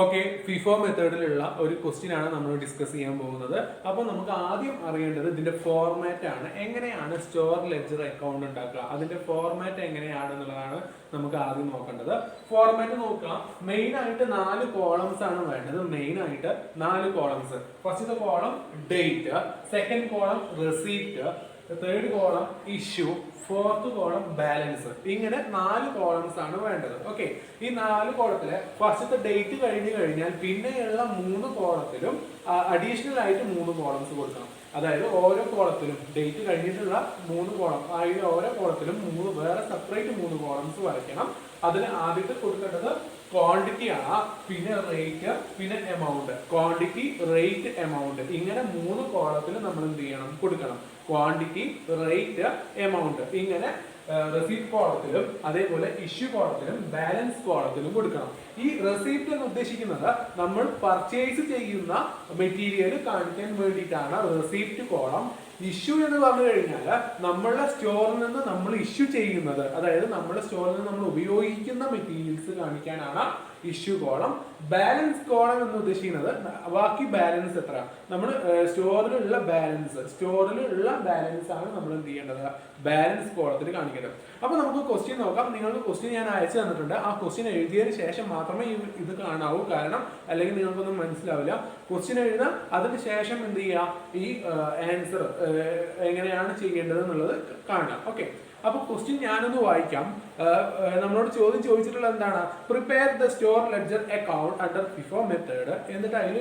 Okay, FIFO മെത്തേഡിലുള്ള ഒരു question ആണ് നമ്മൾ ഡിസ്കസ് ചെയ്യാൻ പോകുന്നത്. അപ്പോൾ നമുക്ക് ആദ്യം അറിയേണ്ടത് ഇതിന്റെ ഫോർമാറ്റ് ആണ്. എങ്ങനെയാണ് സ്റ്റോർ ലെഡ്ജർ അക്കൗണ്ട് ഉണ്ടാക്കുക, അതിന്റെ ഫോർമാറ്റ് എങ്ങനെയാണെന്നുള്ളതാണ് നമുക്ക് ആദ്യം നോക്കേണ്ടത്. ഫോർമാറ്റ് നോക്കാം. മെയിൻ ആയിട്ട് 4 കോളംസ് ആണ് വേണ്ടത്. മെയിൻ ആയിട്ട് 4 കോളംസ്. ഫസ്റ്റത്തെ column date, second column receipt, third column issue, fourth column balance. ഇങ്ങനെ 4 കോളംസ് ആണ് വേണ്ടത്. ഓക്കെ, ഈ 4 കോളത്തില് ഫസ്റ്റത്തെ ഡേറ്റ് കഴിഞ്ഞു കഴിഞ്ഞാൽ പിന്നെയുള്ള 3 കോളത്തിലും അഡീഷണൽ ആയിട്ട് 3 കോളംസ് കൊടുക്കണം. അതായത് ഓരോ കോളത്തിലും ഡേറ്റ് കഴിഞ്ഞിട്ടുള്ള 3 കോളം, അതിന് ഓരോ കോളത്തിലും വേറെ സെപ്പറേറ്റ് 3 കോളംസ് വരയ്ക്കണം. അതിന് ആദ്യത്തെ കൊടുക്കേണ്ടത് ക്വാണ്ടിറ്റി ആണ്, പിന്നെ റേറ്റ്, പിന്നെ എമൗണ്ട്. ക്വാണ്ടിറ്റി, റേറ്റ്, എമൗണ്ട്, ഇങ്ങനെ 3 കോളത്തിൽ നമ്മൾ എന്ത് ചെയ്യണം, കൊടുക്കണം. ക്വാണ്ടിറ്റി, റേറ്റ്, എമൗണ്ട്, ഇങ്ങനെ റെസീപ്റ്റ് കോളത്തിലും അതേപോലെ ഇഷ്യൂ കോളത്തിലും ബാലൻസ് കോളത്തിലും കൊടുക്കണം. ഈ റെസീപ്റ്റ് എന്ന് ഉദ്ദേശിക്കുന്നത് നമ്മൾ പർച്ചേസ് ചെയ്യുന്ന മെറ്റീരിയൽ കാണിക്കാൻ വേണ്ടിയിട്ടാണ് റെസീപ്റ്റ് കോളം. ഇഷ്യൂ എന്ന് പറഞ്ഞു കഴിഞ്ഞാൽ നമ്മളുടെ സ്റ്റോറിൽ നിന്ന് നമ്മൾ ഇഷ്യൂ ചെയ്യുന്നത്, അതായത് നമ്മുടെ സ്റ്റോറിൽ നിന്ന് നമ്മൾ ഉപയോഗിക്കുന്ന മെറ്റീരിയൽസ് കാണിക്കാനാണ് ഇഷ്യൂ കോളം. ബാലൻസ് കോളം എന്ന് ഉദ്ദേശിക്കുന്നത് ബാക്കി ബാലൻസ് എത്ര, നമ്മൾ സ്റ്റോറിലുള്ള ബാലൻസ് ആണ് നമ്മൾ എന്ത് ചെയ്യേണ്ടത്, ബാലൻസ് കോളത്തിൽ കാണിക്കേണ്ടത്. അപ്പൊ നമുക്ക് ക്വസ്റ്റ്യൻ നോക്കാം. നിങ്ങൾക്ക് ക്വസ്റ്റ്യൻ ഞാൻ അയച്ചു തന്നിട്ടുണ്ട്. ആ ക്വസ്റ്റ്യൻ എഴുതിയതിനു ശേഷം മാത്രമേ ഇത് കാണാവൂ, കാരണം അല്ലെങ്കിൽ നിങ്ങൾക്കൊന്നും മനസ്സിലാവില്ല. ക്വസ്റ്റ്യൻ എഴുതാം, അതിന് ശേഷം എന്ത് ചെയ്യുക, ഈ ആൻസർ എങ്ങനെയാണ് ചെയ്യേണ്ടത് എന്നുള്ളത് കാണാം. ഓക്കെ, അപ്പൊ ക്വസ്റ്റ്യൻ ഞാനൊന്ന് വായിക്കാം. നമ്മളോട് ചോദ്യം ചോദിച്ചിട്ടുള്ളത് എന്താണ്, prepare the store ledger account under FIFO method. എന്നിട്ട് അതിൽ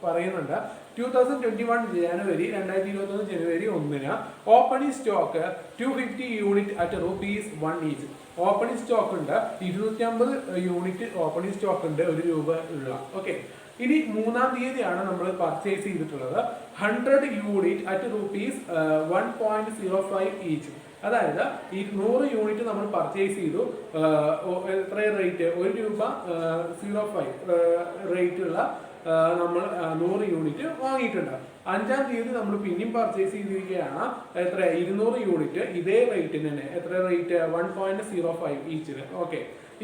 പറയുന്നുണ്ട് 2021 ജനുവരി 2021 ജനുവരി 1 opening stock 250 unit at ₹1 each. Opening stock ഉണ്ട്, 250 യൂണിറ്റ് ഓപ്പണിംഗ് സ്റ്റോക്ക് ഉണ്ട്, ₹1 ഉള്ള. ഓക്കെ, ഇനി 3-ാം തീയതിയാണ് നമ്മൾ പർച്ചേസ് ചെയ്തിട്ടുള്ളത് 100 യൂണിറ്റ് അറ്റ് ₹1.05 ഈച്ച്. അതായത് ഈ 100 യൂണിറ്റ് നമ്മൾ പർച്ചേസ് ചെയ്തു. എത്ര റേറ്റ്, ₹1.05 റേറ്റ് ഉള്ള നമ്മൾ 100 യൂണിറ്റ് വാങ്ങിയിട്ടുണ്ട്. 5-ാം തീയതി നമ്മൾ പിന്നെയും പർച്ചേസ് ചെയ്തിരിക്കുകയാണ്. എത്ര, 200 യൂണിറ്റ് ഇതേ റേറ്റിന് തന്നെ. എത്ര റേറ്റ്, 1.05 ഈച്ചിന്. ഓക്കെ,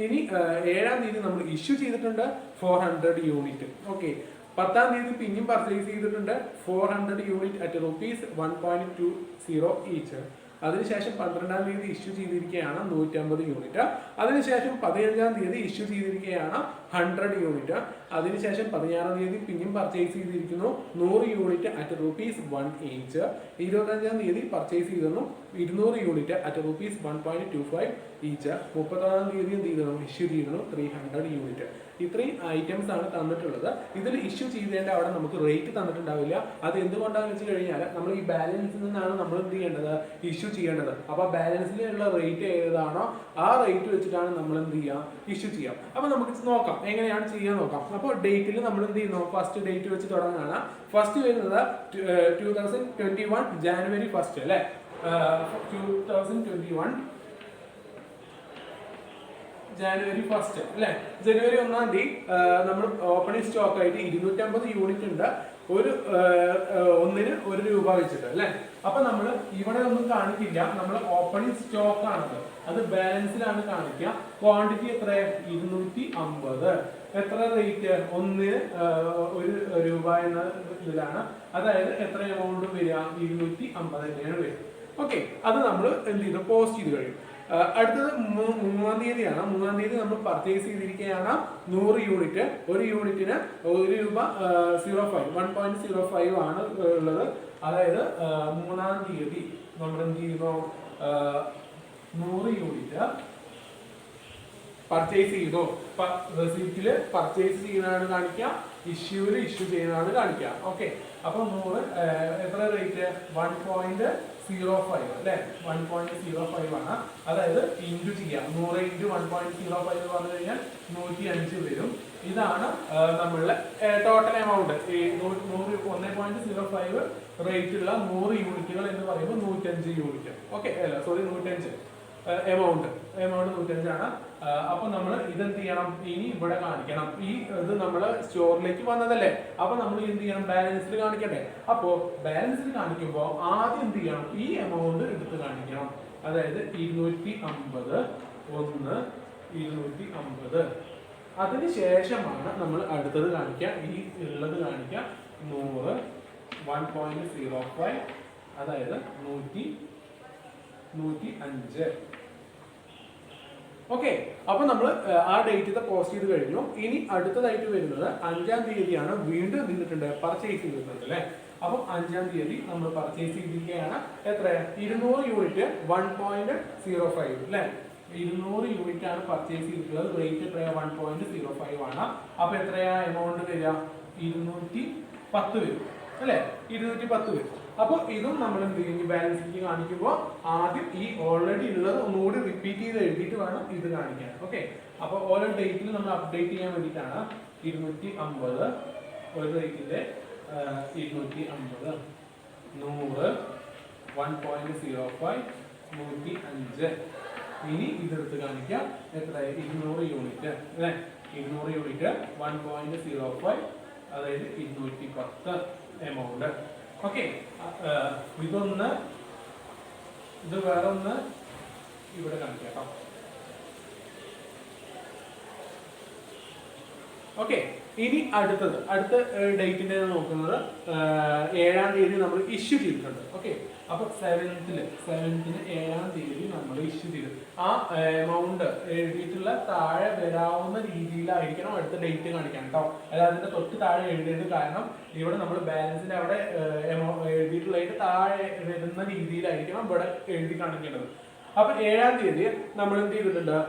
ഇനി 7-ാം തീയതി നമ്മൾ ഇഷ്യൂ ചെയ്തിട്ടുണ്ട് 400 യൂണിറ്റ്. ഓക്കെ, 10-ാം തീയതി പിന്നെയും പർച്ചേസ് ചെയ്തിട്ടുണ്ട് 400 യൂണിറ്റ് അറ്റ് ₹1.20 ഈച്ച്. അതിനുശേഷം 12-ാം തീയതി ഇഷ്യൂ ചെയ്തിരിക്കുകയാണ് 150 യൂണിറ്റ്. അതിനുശേഷം 15-ാം തീയതി ഇഷ്യൂ ചെയ്തിരിക്കുകയാണ് 100 യൂണിറ്റ്. അതിനുശേഷം 16-ാം തീയതി പിന്നെയും പർച്ചേസ് ചെയ്തിരിക്കുന്നു 100 യൂണിറ്റ് അറ്റ് ₹1 ഈച്ച്. 25-ാം തീയതി പർച്ചേസ് ചെയ്തിരുന്നു 200 യൂണിറ്റ് അറ്റ് ₹1.25 ഈച്ച്. 30-ാം തീയതി എന്ത് ചെയ്തിരുന്നു, ഇഷ്യൂ ചെയ്തിരുന്നു 300 യൂണിറ്റ്. ഇത്രയും ഐറ്റംസ് ആണ് തന്നിട്ടുള്ളത്. ഇതിൽ ഇഷ്യൂ ചെയ്തതിന്റെ അവിടെ നമുക്ക് റേറ്റ് തന്നിട്ടുണ്ടാവില്ല. അത് എന്തുകൊണ്ടാണെന്ന് വെച്ച് കഴിഞ്ഞാൽ നമ്മൾ ഈ ബാലൻസിൽ നിന്നാണ് നമ്മൾ എന്ത് ചെയ്യേണ്ടത്, ഇഷ്യൂ ചെയ്യേണ്ടത്. അപ്പൊ ബാലൻസിലുള്ള റേറ്റ് ഏതാണോ ആ റേറ്റ് വെച്ചിട്ടാണ് നമ്മൾ എന്ത് ചെയ്യാം, ഇഷ്യൂ ചെയ്യാം. അപ്പൊ നമുക്ക് നോക്കാം എങ്ങനെയാണ് ചെയ്യാൻ നോക്കാം. അപ്പോൾ ഡേറ്റിൽ നമ്മൾ എന്ത് ചെയ്യുന്നു, ഫസ്റ്റ് ഡേറ്റ് വെച്ച് തുടങ്ങുകയാണ്. ഫസ്റ്റ് വരുന്നത് 2021 ജനുവരി 1 അല്ലെ, 2021 ജനുവരി 1 അല്ലെ. ജനുവരി 1-ാം തീയതി നമ്മൾ ഓപ്പണിംഗ് സ്റ്റോക്ക് ആയിട്ട് 250 യൂണിറ്റ് ഉണ്ട്, ഒന്നിന് ₹1 വെച്ചിട്ട് അല്ലെ. അപ്പൊ നമ്മൾ ഇവിടെ ഒന്നും കാണിക്കില്ല, നമ്മൾ ഓപ്പണിംഗ് സ്റ്റോക്ക് ആണത്, അത് ബാലൻസിലാണ് കാണിക്കുക. ക്വാണ്ടിറ്റി എത്ര, 250. എത്ര റേറ്റ്, ഒന്നിന് ₹1 എന്ന ഇതിലാണ്. അതായത് എത്ര എമൗണ്ട് വരിക, 250 തന്നെയാണ് വരിക. ഓക്കെ, അത് നമ്മൾ എന്ത് ചെയ്തു, പോസ്റ്റ് ചെയ്ത് കഴിയും. അടുത്തത് 3-ാം തീയതിയാണ്. 3-ാം തീയതി നമ്മൾ പർച്ചേസ് ചെയ്തിരിക്കുകയാണ് 100 യൂണിറ്റ്. ഒരു യൂണിറ്റിന് ₹1.05 ആണ് ഉള്ളത്. അതായത് 3-ാം തീയതി നമ്മൾ എന്ത് ചെയ്യുന്നു, 100 യൂണിറ്റ് പർച്ചേസ് ചെയ്തു. റെസിപ്റ്റില് പർച്ചേസ് ചെയ്യുന്നതാണ് കാണിക്കുക, ഇഷ്യൂല് ഇഷ്യൂ ചെയ്യുന്നതാണ് കാണിക്കുക. ഓക്കെ, അപ്പൊ 100 എത്ര റേറ്റ്, 1.05 അല്ലെ, 1.05 ആണ്. അതായത് ഇൻറ്റു ചെയ്യാം, 100 × 1.05 എന്ന് പറഞ്ഞു കഴിഞ്ഞാൽ 105 വരും. ഇതാണ് നമ്മളുടെ ടോട്ടൽ എമൗണ്ട്. 1.05 റേറ്റ് ഉള്ള 100 യൂണിറ്റുകൾ എന്ന് പറയുമ്പോൾ 105 യൂണിറ്റ്. ഓക്കെ, അല്ല സോറി, 105 എമൗണ്ട് 105 ആണ്. അപ്പൊ നമ്മൾ ഇതെന്ത് ചെയ്യണം, ഇനി ഇവിടെ കാണിക്കണം. ഈ ഇത് നമ്മള് സ്റ്റോറിലേക്ക് വന്നതല്ലേ, അപ്പൊ നമ്മൾ എന്ത് ചെയ്യണം, ബാലൻസിൽ കാണിക്കട്ടെ. അപ്പോ ബാലൻസിൽ കാണിക്കുമ്പോൾ ആദ്യം എന്ത് ചെയ്യണം, ഈ എമൗണ്ട് എടുത്ത് കാണിക്കണം. അതായത് 250 1 250 അതിനുശേഷമാണ് നമ്മൾ അടുത്തത് കാണിക്കുക, ഈ ഉള്ളത് കാണിക്കുക 100 1.05, അതായത് 105. ഓക്കെ, അപ്പൊ നമ്മൾ ആ ഡേറ്റ് പോസ്റ്റ് ചെയ്ത് കഴിഞ്ഞു. ഇനി അടുത്തതായിട്ട് വരുന്നത് 5-ാം തീയതിയാണ്. വീണ്ടും നിന്നിട്ടുണ്ട് പർച്ചേസ് ചെയ്തിട്ടുണ്ട് അല്ലെ. അപ്പം 5-ാം തീയതി നമ്മൾ പർച്ചേസ് ചെയ്തിരിക്കുകയാണ്. എത്ര? 200 യൂണിറ്റ് 1.05 അല്ലെ. 200 യൂണിറ്റ് ആണ് പർച്ചേസ് ചെയ്തിട്ടുള്ളത്. റേറ്റ് എത്രയാ? 1.05 ആണ്. അപ്പൊ എത്രയാ എമൗണ്ട് വരിക? 210 വരും അല്ലെ. 210 വരും. അപ്പൊ ഇതും നമ്മൾ എന്ത് ചെയ്യും? ബാലൻസ് ഷീറ്റ് കാണിക്കുമ്പോൾ ആദ്യം ഈ ഓൾറെഡി ഉള്ളത് ഒന്നുകൂടി റിപ്പീറ്റ് ചെയ്ത് എഴുതിയിട്ട് വേണം ഇത് കാണിക്കാൻ. ഓക്കെ, അപ്പൊ ഓരോ ഡേറ്റിൽ നമ്മൾ അപ്ഡേറ്റ് ചെയ്യാൻ വേണ്ടിയിട്ടാണ് 250 ഒരു റേറ്റിന്റെ 250 100 1.05 105. ഇനി ഇതെടുത്ത് കാണിക്കാം. എത്ര? 200 യൂണിറ്റ് അല്ലെ. 200 യൂണിറ്റ് 1.05, അതായത് 210 എമൗണ്ട്. ഓക്കെ, ഇതൊന്ന്, ഇത് വേറെ ഒന്ന് ഇവിടെ കാണിക്കാം കേട്ടോ. ഓക്കെ, ഇനി അടുത്ത ഡേറ്റിന്റെ നോക്കുന്നത് 7-ാം തീയതി നമ്മൾ ഇഷ്യൂ ചെയ്തിട്ടുണ്ട്. ഓക്കെ, അപ്പൊ 7th 7ാം തീയതി നമ്മൾ ഇഷ്യൂ ചെയ്തു. ആ എമൗണ്ട് എഴുതിയിട്ടുള്ള താഴെ വരാവുന്ന രീതിയിലായിരിക്കണം അടുത്ത ഡേറ്റ് കാണിക്കാൻ കേട്ടോ. അതായത് അതിന്റെ തൊട്ട് താഴെ എഴുതിയത്, കാരണം ഇവിടെ നമ്മൾ ബാലൻസിന്റെ അവിടെ എഴുതിയിട്ടുള്ളതിന്റെ താഴെ വരുന്ന രീതിയിലായിരിക്കണം ഇവിടെ എഴുതി കാണിക്കേണ്ടത്. അപ്പൊ 7-ാം തീയതി നമ്മൾ എന്ത് ചെയ്തിട്ടുണ്ട്?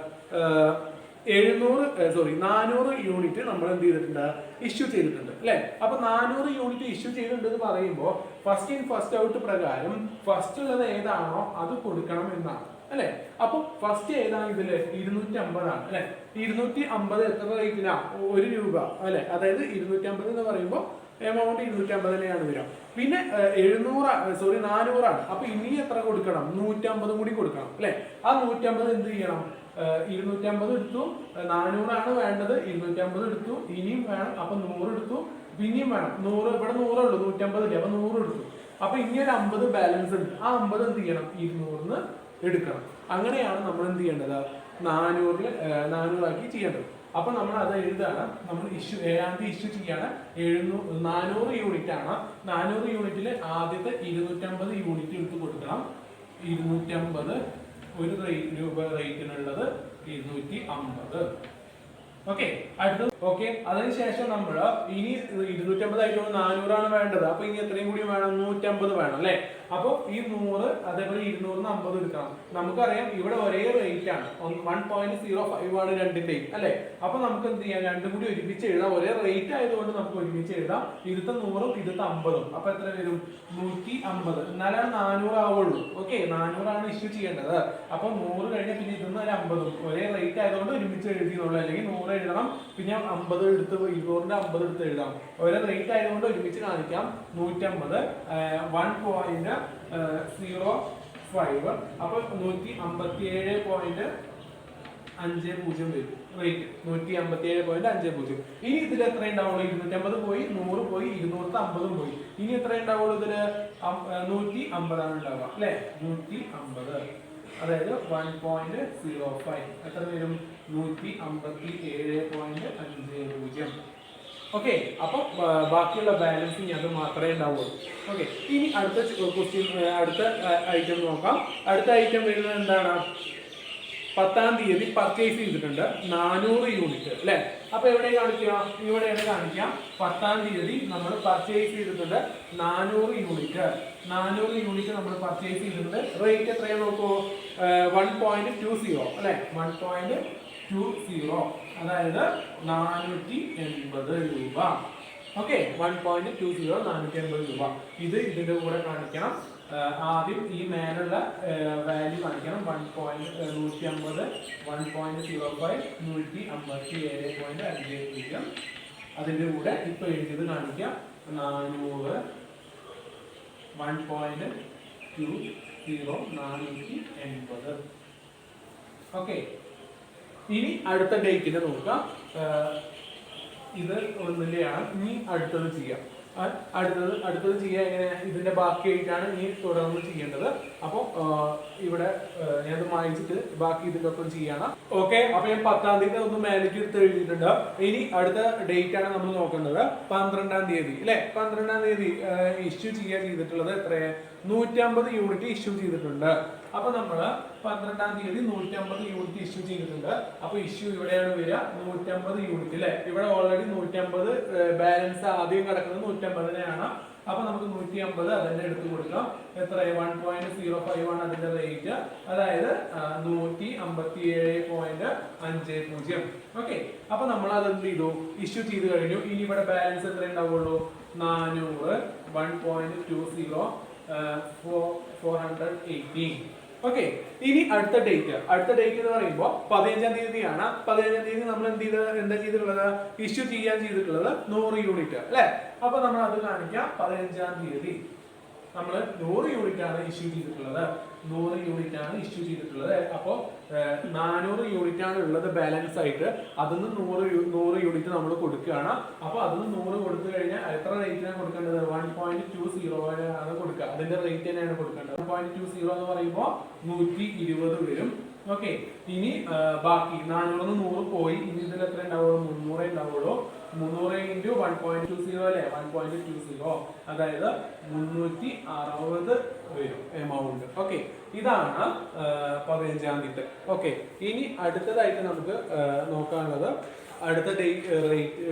400 യൂണിറ്റ് നമ്മൾ എന്ത് ചെയ്തിട്ടുണ്ട്? ഇഷ്യൂ ചെയ്തിട്ടുണ്ട് അല്ലെ. അപ്പൊ 400 യൂണിറ്റ് ഇഷ്യൂ ചെയ്തിട്ടുണ്ട് എന്ന് പറയുമ്പോൾ ഫസ്റ്റ് ഇൻ ഫസ്റ്റ് ഔട്ട് പ്രകാരം ഫസ്റ്റ് ഉള്ളത് ഏതാണോ അത് കൊടുക്കണം എന്നാണ് അല്ലെ. അപ്പൊ ഫസ്റ്റ് ഏതാണ് ഇതില്? 250 ആണ് അല്ലെ. 250 എത്ര റേറ്റിനാ? 1 രൂപ അല്ലെ. അതായത് 250 എന്ന് പറയുമ്പോൾ എമൗണ്ട് 250 തന്നെയാണ് വരിക. പിന്നെ 400 ആണ്. അപ്പൊ ഇനി എത്ര കൊടുക്കണം? 150 കൂടി കൊടുക്കണം അല്ലെ. ആ 150 എന്ത് ചെയ്യണം? 250 എടുത്തു, 400 ആണ് വേണ്ടത്, 250 എടുത്തു, ഇനിയും വേണം, അപ്പൊ 100 എടുത്തു, പിന്നെയും വേണം 100. ഇവിടെ 100 ഉള്ളൂ, 150 അപ്പൊ 100 എടുത്തു. അപ്പൊ ഇനി ഒരു 50 ബാലൻസ് ഉണ്ട്. ആ 50 എന്ത് ചെയ്യണം? 200 എടുക്കണം. അങ്ങനെയാണ് നമ്മൾ എന്ത് ചെയ്യേണ്ടത്? 400 ആക്കി ചെയ്യേണ്ടത്. അപ്പൊ നമ്മൾ അത് എഴുതാണ്. നമ്മൾ 7-ാം തീയതി ഇഷ്യൂ ചെയ്യാണ്. 400 യൂണിറ്റ് ആണ്. 400 യൂണിറ്റിൽ ആദ്യത്തെ 250 യൂണിറ്റ് എടുത്ത് കൊടുക്കണം. 250 ഒരു രൂപ റേറ്റിനുള്ളത് 250. ഓക്കെ, അടുത്തത്. ഓക്കെ, അതിനുശേഷം നമ്മൾ ഇനി 250 ആയിട്ട് 400 ആണ് വേണ്ടത്. അപ്പൊ ഇനി എത്രയും കൂടി വേണം? 150 വേണം അല്ലെ. അപ്പൊ ഈ 100 അതേപോലെ 200 50 എടുക്കണം. നമുക്കറിയാം ഇവിടെ ഒരേ റേറ്റ് ആണ്, 1.05 ആണ് രണ്ടിന്റെയും അല്ലെ. അപ്പൊ നമുക്ക് എന്ത് ചെയ്യാം? രണ്ടും കൂടി ഒരുമിച്ച് എഴുതാം. ഒരേ റേറ്റ് ആയതുകൊണ്ട് നമുക്ക് ഒരുമിച്ച് എഴുതാം. 100 50. അപ്പൊ എത്ര വരും? 150. എന്നാലാണ് 400 ആവുള്ളൂ. ഓക്കെ, 400 ആണ് ഇഷ്യൂ ചെയ്യേണ്ടത്. അപ്പൊ 100 കഴിഞ്ഞ പിന്നെ ഇതൊന്നും 50 ഒരേ റേറ്റ് ആയതുകൊണ്ട് ഒരുമിച്ച് എഴുതിയുള്ളൂ. അല്ലെങ്കിൽ 100 എഴുതണം, പിന്നെ 50 എടുത്ത് 200ന്റെ 50 എടുത്ത് എഴുതാം. ഒരേ റേറ്റ് ആയതുകൊണ്ട് ഒരുമിച്ച് കാണിക്കാം. 150 1.05. അപ്പൊ 157.50 വരും റേറ്റ്. 157.50. ഇനി ഇതിൽ എത്ര ഉണ്ടാവുള്ളൂ? 250 പോയി, 100 പോയി, 250 പോയി. ഇനി എത്ര ഉണ്ടാവുള്ളൂ? ഇതില് 150 ആണ് ഉണ്ടാവുക അല്ലെ. 150, അതായത് 1.05 എത്ര വരും? 157.50. ഓക്കെ, അപ്പൊ ബാക്കിയുള്ള ബാലൻസിങ് അത് മാത്രമേ ഉണ്ടാവുള്ളൂ. ഓക്കെ, ഇനി അടുത്ത ക്വസ്റ്റ്യൻ, അടുത്ത ഐറ്റം നോക്കാം. അടുത്ത ഐറ്റം വരുന്നത് എന്താണ്? 10-ാം തീയതി പർച്ചേസ് ചെയ്തിട്ടുണ്ട് 400 യൂണിറ്റ് അല്ലെ. അപ്പൊ എവിടെ കാണിക്കുക? ഇവിടെയാണ് കാണിക്കാം. 10-ാം തീയതി നമ്മൾ പർച്ചേസ് ചെയ്തിട്ടുണ്ട് 400 യൂണിറ്റ്. 400 യൂണിറ്റ് നമ്മൾ പർച്ചേസ് ചെയ്തിട്ടുണ്ട്. റേറ്റ് എത്രയാണ് നോക്കൂ? 1.20 അല്ലെ. 1.20, അതായത് 480 രൂപ. ഓക്കെ, 1.20 480 രൂപ. ഇത് ഇതിന്റെ കൂടെ കാണിക്കണം. ആദ്യം ഈ മേലുള്ള വാല്യൂ കാണിക്കണം. 1.150 1.05 157.50. അതിന്റെ കൂടെ ഇപ്പൊ എഴുതിയത് കാണിക്കാം. 400 1.20 480. ഓക്കെ, ഇനി അടുത്ത ഡേറ്റിനെ നോക്കാം. ഇത് ഒന്നിലെയാണ്. ഇനി അടുത്തത് ചെയ്യാം. അടുത്തത് ചെയ്യാൻ എങ്ങനെ ഇതിന്റെ ബാക്കിയായിട്ടാണ് ഇനി തുടർന്ന് ചെയ്യേണ്ടത്. അപ്പോൾ ഇവിടെ ഞാൻ വായിച്ചിട്ട് ബാക്കി ഇതിന്റെ ഒപ്പം ചെയ്യണം. ഓക്കെ, അപ്പൊ ഞാൻ 10-ാം തീയതി ഒന്ന് മേലേക്ക് എടുത്ത് എഴുതിയിട്ടുണ്ട്. ഇനി അടുത്ത ഡേറ്റ് ആണ് നമ്മൾ നോക്കേണ്ടത് 12-ാം തീയതി അല്ലെ. 12-ാം തീയതി ഇഷ്യൂ ചെയ്തിട്ടുള്ളത് എത്രയാണ്? 150 യൂണിറ്റ് ഇഷ്യൂ ചെയ്തിട്ടുണ്ട്. അപ്പൊ നമ്മള് 12-ാം തീയതി 150 യൂണിറ്റ് ഇഷ്യൂ ചെയ്തിട്ടുണ്ട്. അപ്പൊ ഇഷ്യൂ ഇവിടെയാണ് വരിക 150 യൂണിറ്റ് അല്ലെ. ഇവിടെ ഓൾറെഡി 150 ബാലൻസ് ആദ്യം കിടക്കുന്നത് 150-നെയാണ്. അപ്പൊ നമുക്ക് 150 അതിന്റെ എടുത്ത് കൊടുക്കാം. എത്ര? 1.05 ആണ് അതിന്റെ റേറ്റ്. അതായത് 157.50. ഓക്കെ, അപ്പൊ നമ്മൾ അത് എന്ത് ചെയ്തു? ഇഷ്യൂ ചെയ്ത് കഴിഞ്ഞു. ഇനി ഇവിടെ ബാലൻസ് എത്ര ഉണ്ടാവുള്ളൂ? 400 1.20 418. ഓക്കെ, ഇനി അടുത്ത ഡേറ്റ് എന്ന് പറയുമ്പോൾ 15-ാം തീയതിയാണ്. 15-ാം തീയതി നമ്മൾ എന്താ ചെയ്തിട്ടുള്ളത്? ഇഷ്യൂ ചെയ്തിട്ടുള്ളത് 100 യൂണിറ്റ് അല്ലെ. അപ്പൊ നമ്മൾ അത് കാണിക്കാം. 15-ാം തീയതി നമ്മൾ 100 യൂണിറ്റ് ആണ് ഇഷ്യൂ ചെയ്തിട്ടുള്ളത്. 100 യൂണിറ്റ് ആണ് ഇഷ്യൂ ചെയ്തിട്ടുള്ളത്. അപ്പോൾ 400 യൂണിറ്റ് ആണ് ഉള്ളത് ബാലൻസ് ആയിട്ട്. അതിന് 100 യൂണിറ്റ് നമ്മൾ കൊടുക്കുകയാണ്. അപ്പൊ അതിന് 100 കൊടുത്തു കഴിഞ്ഞാൽ എത്ര റേറ്റിനാണ് കൊടുക്കേണ്ടത്? 1.20 ആണ് കൊടുക്കുക. അതിന്റെ റേറ്റ് തന്നെയാണ് കൊടുക്കേണ്ടത്. 1.20 എന്ന് പറയുമ്പോൾ 120 വരും. ഓക്കെ, ഇനി ബാക്കി 400 100 പോയി. ഇനി ഇതിൽ എത്ര ഉണ്ടാവുള്ളൂ? 300 ഉണ്ടാവുള്ളൂ. 300 × 1.20 അല്ലെ. 1.20 അതായത് 360 വരും എമൗണ്ട്. ഓക്കെ, ഇതാണ് 15-ാം തീയതി. ഓക്കെ, ഇനി അടുത്തതായിട്ട് നമുക്ക് നോക്കാനുള്ളത് അടുത്ത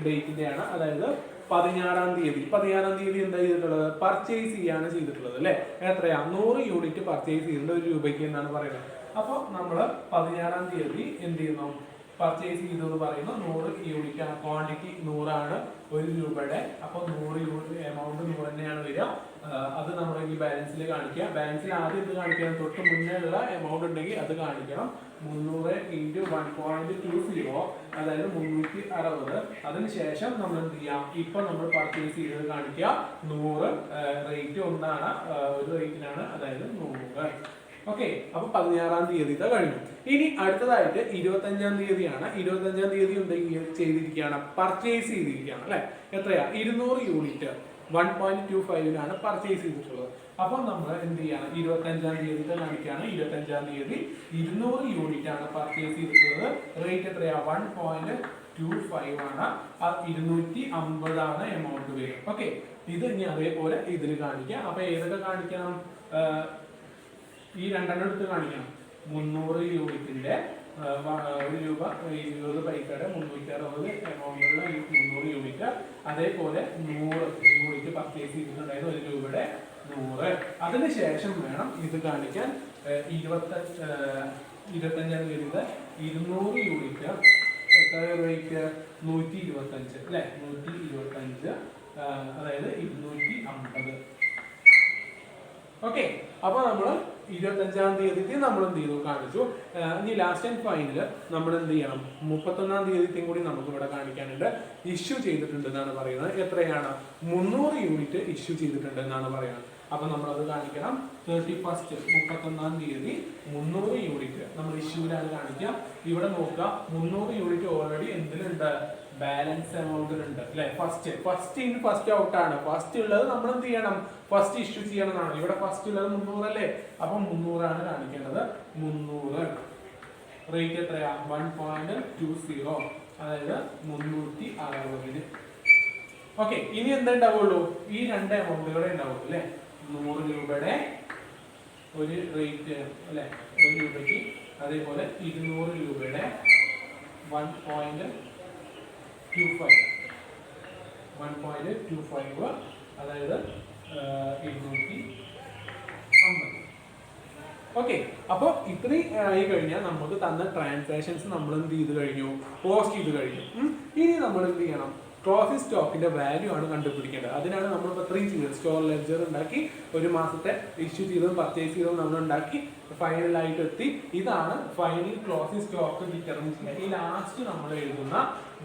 ഡേറ്റിന്റെയാണ്. അതായത് 16-ാം തീയതി. 16-ാം തീയതി എന്താ ചെയ്തിട്ടുള്ളത്? പർച്ചേസ് ചെയ്യാണ് ചെയ്തിട്ടുള്ളത് അല്ലെ. എത്രയാ? 100 യൂണിറ്റ് പർച്ചേസ് ചെയ്തിട്ടുണ്ട് 1 രൂപയ്ക്ക് എന്നാണ് പറയുന്നത്. അപ്പൊ നമ്മള് 16-ാം തീയതി എന്ത് ചെയ്യുന്നു? പർച്ചേസ് ചെയ്തെന്ന് പറയുന്നു 100 യൂണിറ്റ് ആണ്. ക്വാണ്ടിറ്റി 100 ആണ് 1 രൂപയുടെ. അപ്പൊ 100 യൂണിറ്റ് എമൗണ്ട് 100 തന്നെയാണ് വരിക. അത് നമ്മൾ ഈ ബാലൻസിൽ കാണിക്കുക. ബാലൻസിൽ ആദ്യം ഇത് കാണിക്കണം. തൊട്ട് മുന്നേ ഉള്ള എമൗണ്ട് ഉണ്ടെങ്കിൽ അത് കാണിക്കണം. 300 × 1.20 അതായത് 360. അതിനുശേഷം നമ്മൾ എന്ത് ചെയ്യാം? ഇപ്പൊ നമ്മൾ പർച്ചേസ് ചെയ്തത് കാണിക്കുക. 100 റേറ്റ് ഒന്നാണ്, ഒരു റേറ്റിനാണ്, അതായത് 100. ഓക്കെ, അപ്പൊ 16-ാം തീയതി കഴിഞ്ഞു. ഇനി അടുത്തതായിട്ട് 25-ാം തീയതിയാണ്. 25-ാം തീയതി ചെയ്തിരിക്കുകയാണ്, പർച്ചേസ് ചെയ്തിരിക്കുകയാണ് അല്ലെ. എത്രയാ? 200 യൂണിറ്റ് 1.25-നാണ് പർച്ചേസ് ചെയ്തിട്ടുള്ളത്. അപ്പൊ നമ്മൾ എന്ത് ചെയ്യണം? 25-ാം തീയതി കാണിക്കുകയാണ്. 25-ാം തീയതി 200 യൂണിറ്റ് ആണ് പർച്ചേസ് ചെയ്തിട്ടുള്ളത്. റേറ്റ് എത്രയാ? 1.25 ആണ്. 250 ആണ് എമൗണ്ട് വരും. ഓക്കെ, ഇത് ഇനി അതേപോലെ ഇതിൽ കാണിക്കാം. അപ്പൊ ഏതൊക്കെ കാണിക്കണം? ഈ രണ്ടെണ്ണം എടുത്ത് കാണിക്കണം. 300 യൂണിറ്റിന്റെ 1 രൂപ 20 പൈസയുടെ 360 എമൗണ്ടുള്ള 300 യൂണിറ്റ്. അതേപോലെ 100 യൂണിറ്റ് പർച്ചേസ് ചെയ്തിട്ടുണ്ടായിരുന്നു 1 രൂപയുടെ 100. അതിനുശേഷം വേണം ഇത് കാണിക്കാൻ. 25-ാം തീയതി 200 യൂണിറ്റ് എത്ര റേറ്റ്? 125 അല്ലെ. 125 അതായത് 250. ഓക്കെ, അപ്പൊ നമ്മള് 25-ാം തീയതി നമ്മൾ എന്ത് ചെയ്തു? കാണിച്ചു. ഇനി ലാസ്റ്റ് ആൻഡ് ഫൈനൽ നമ്മൾ എന്ത് ചെയ്യണം? 31-ാം തീയതിയും കൂടി നമുക്ക് ഇവിടെ കാണിക്കാനുണ്ട്. ഇഷ്യൂ ചെയ്തിട്ടുണ്ട് എന്നാണ് പറയുന്നത്. എത്രയാണ്? 300 യൂണിറ്റ് ഇഷ്യൂ ചെയ്തിട്ടുണ്ട് എന്നാണ് പറയുന്നത്. അപ്പൊ നമ്മൾ അത് കാണിക്കണം. 31-ാം തീയതി 300 യൂണിറ്റ് നമ്മൾ ഇഷ്യൂലാണ് കാണിക്കുക. ഇവിടെ നോക്കുക, 300 യൂണിറ്റ് ഓൾറെഡി എന്തിലുണ്ട്? ബാലൻസ് എമൗണ്ടിലുണ്ട് അല്ലെ. ഫസ്റ്റ് ഇൻ ഫസ്റ്റ് ഔട്ട് ആണ്. ഫസ്റ്റ് ഉള്ളത് നമ്മൾ എന്ത് ചെയ്യണം? ഫസ്റ്റ് ഇഷ്യൂ ചെയ്യണമെന്നാണ്. ഇവിടെ ഫസ്റ്റ് ഉള്ളത് 300 അല്ലേ. അപ്പൊ 300 ആണ് കാണിക്കേണ്ടത്. 300 റേറ്റ് എത്രയാ? 1.20 അതായത് 360. ഓക്കെ, ഇനി എന്താ ഉണ്ടാവുള്ളൂ? ഈ രണ്ട് എമൗണ്ടുകളെ ഉണ്ടാവുള്ളൂ അല്ലെ. 100 രൂപയുടെ ഒരു റേറ്റ് അല്ലെ, 1 രൂപയ്ക്ക്. അതേപോലെ 200 രൂപയുടെ 1.25 അതായത് 250. ഓക്കെ, അപ്പോൾ ഇത്രയും ആയി കഴിഞ്ഞാൽ നമുക്ക് തന്ന ട്രാൻസാക്ഷൻസ് നമ്മൾ എന്ത് ചെയ്ത് കഴിഞ്ഞു? പോസ്റ്റ് ചെയ്ത് കഴിഞ്ഞു. ഇനി നമ്മൾ എന്ത് ചെയ്യണം? ക്ലോസിംഗ് സ്റ്റോക്കിന്റെ വാല്യൂ ആണ് കണ്ടുപിടിക്കേണ്ടത്. അതിനാണ് നമ്മൾ ഇത്രയും ചെയ്തത്. സ്റ്റോർ ലെഡ്ജർ ഉണ്ടാക്കി, 1 മാസത്തെ ഇഷ്യൂ ചെയ്തതും പർച്ചേസ് ചെയ്തതും നമ്മൾ ഉണ്ടാക്കി, ഫൈനലായിട്ട് എത്തി. ഇതാണ് ഫൈനൽ ക്ലോസിംഗ് സ്റ്റോക്ക് ഡിറ്റർമിൻ ചെയ്യുക. ഈ ലാസ്റ്റ് നമ്മൾ എഴുതുന്ന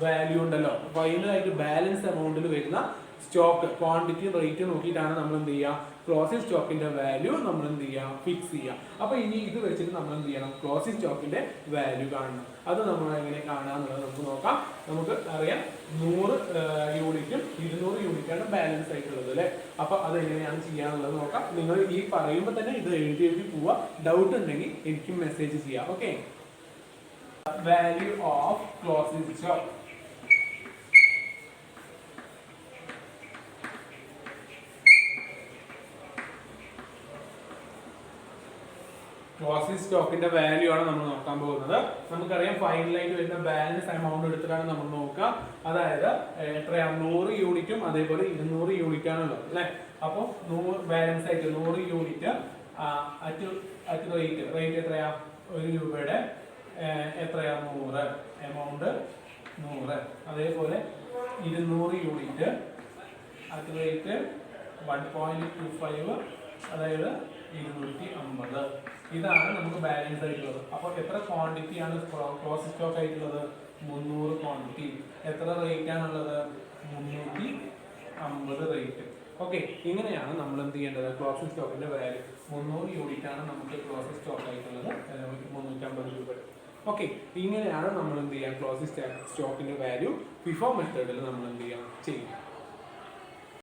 വാല്യൂ ഉണ്ടല്ലോ, ഫൈനലായിട്ട് ബാലൻസ് എമൗണ്ടിൽ വരുന്ന സ്റ്റോക്ക് ക്വാണ്ടിറ്റി റേറ്റ് നോക്കിയിട്ടാണ് നമ്മൾ എന്ത് ചെയ്യുക, ക്ലോസിംഗ് സ്റ്റോക്കിന്റെ വാല്യൂ നമ്മൾ എന്ത് ചെയ്യുക, ഫിക്സ് ചെയ്യുക. അപ്പൊ ഇനി ഇത് വെച്ചിട്ട് നമ്മൾ എന്ത് ചെയ്യണം, ക്ലോസിംഗ് സ്റ്റോക്കിന്റെ വാല്യൂ കാണണം. അത് നമ്മൾ എങ്ങനെ കാണാം എന്നുള്ളത് നമുക്ക് നോക്കാം. നമുക്ക് അറിയാം 100 യൂണിറ്റും 200 യൂണിറ്റാണ് ബാലൻസ് ആയിട്ടുള്ളത് അല്ലെ. അപ്പൊ അത് എങ്ങനെയാണ് ചെയ്യാന്നുള്ളത് നോക്കാം. നിങ്ങൾ ഈ പറയുമ്പോൾ തന്നെ ഇത് എഴുതി പോവുക. ഡൗട്ട് ഉണ്ടെങ്കിൽ എനിക്ക് മെസ്സേജ് ചെയ്യാം. Okay, value of closing stock. Closing സ്റ്റോക്കിന്റെ വാല്യൂ ആണ് നമ്മൾ നോക്കാൻ പോകുന്നത്. നമുക്കറിയാം ഫൈനലായിട്ട് വരുന്ന ബാലൻസ് എമൗണ്ട് എടുത്തിട്ടാണ് നമ്മൾ നോക്കുക. അതായത് എത്രയാ, 100 യൂണിറ്റും അതേപോലെ 200 യൂണിറ്റ് ആണുള്ളത് അല്ലെ. അപ്പോൾ ബാലൻസ് ആയിട്ട് 100 യൂണിറ്റ് അറ്റ് റേറ്റ് എത്രയാ, 1 രൂപയുടെ എത്രയാ, 100 എമൗണ്ട് 100. അതേപോലെ 200 യൂണിറ്റ് അറ്റ് റേറ്റ് 1.25, അതായത് 250. ഇതാണ് നമുക്ക് ബാലൻസ് ആയിട്ടുള്ളത്. അപ്പോൾ എത്ര ക്വാണ്ടിറ്റിയാണ് ക്ലോസിംഗ് സ്റ്റോക്ക് ആയിട്ടുള്ളത്, 300 ക്വാണ്ടിറ്റി. എത്ര റേറ്റ് ആണുള്ളത്, 350 റേറ്റ്. ഓക്കെ, ഇങ്ങനെയാണ് നമ്മൾ എന്ത് ചെയ്യേണ്ടത്, ക്ലോസിംഗ് സ്റ്റോക്കിന്റെ വാല്യൂ. 300 യൂണിറ്റ് ആണ് നമുക്ക് ക്ലോസിംഗ് സ്റ്റോക്ക് ആയിട്ടുള്ളത്, 350 രൂപ. ഓക്കെ, ഇങ്ങനെയാണ് നമ്മൾ എന്ത് ചെയ്യുക, ക്ലോസിംഗ് സ്റ്റോക്കിന്റെ വാല്യൂ ഫിഫോ മെത്തേഡിൽ നമ്മൾ എന്ത് ചെയ്യാം, ചെയ്യും.